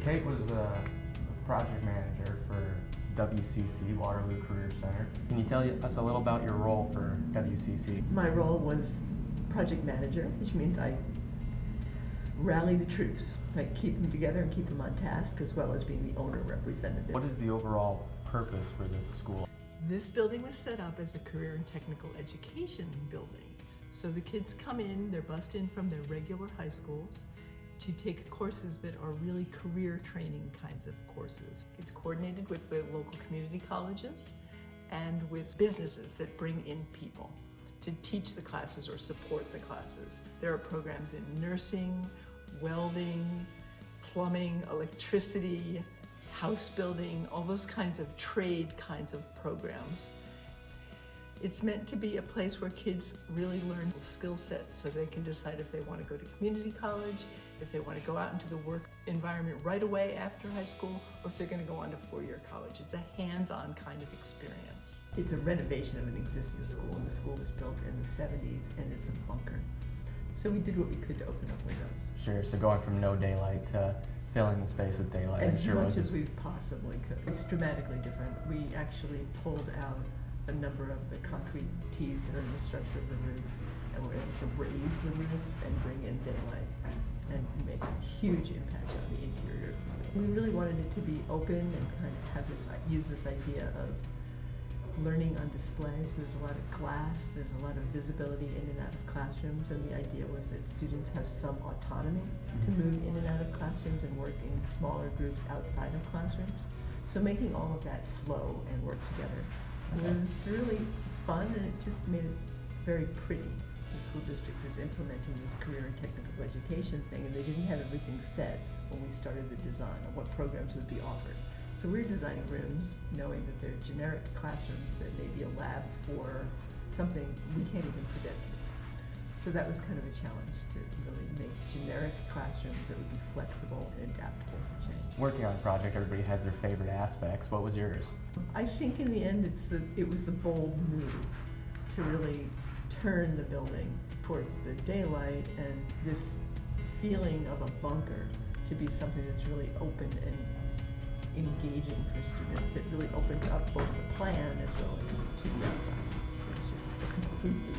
Kate was a project manager for WCC, Waterloo Career Center. Can you tell us a little about your role for WCC? My role was project manager, which means I rally the troops, like keep them together and keep them on task, as well as being the owner representative. What is the overall purpose for this school? This building was set up as a career and technical education building. So the kids come in, they're bussed in from their regular high schools to take courses that are really career training kinds of courses. It's coordinated with the local community colleges and with businesses that bring in people to teach the classes or support the classes. There are programs in nursing, welding, plumbing, electricity, house building, all those kinds of trade kinds of programs. It's meant to be a place where kids really learn skill sets so they can decide if they want to go to community college, if they want to go out into the work environment right away after high school, or if they're going to go on to four-year college. It's a hands-on kind of experience. It's a renovation of an existing school, and the school was built in the 70s, and it's a bunker. So we did what we could to open up windows. Sure, so going from no daylight to filling the space with daylight. As much as we possibly could. It's dramatically different. We actually pulled out a number of the concrete tees that are in the structure of the roof, and we're able to raise the roof and bring in daylight and make a huge impact on the interior of the building. We really wanted it to be open and kind of have use this idea of learning on display. So there's a lot of glass, there's a lot of visibility in and out of classrooms, and the idea was that students have some autonomy to move in and out of classrooms and work in smaller groups outside of classrooms. So making all of that flow and work together was really fun, and it just made it very pretty. The school district is implementing this career and technical education thing, and they didn't have everything set when we started the design of what programs would be offered. So we're designing rooms knowing that they're generic classrooms that may be a lab for something we can't even predict. So that was kind of a challenge to really make generic classrooms that would be flexible and adaptable for change. Working on a project, everybody has their favorite aspects. What was yours? I think in the end it was the bold move to really turn the building towards the daylight and this feeling of a bunker to be something that's really open and engaging for students. It really opened up both the plan as well as to the outside. It's just a completely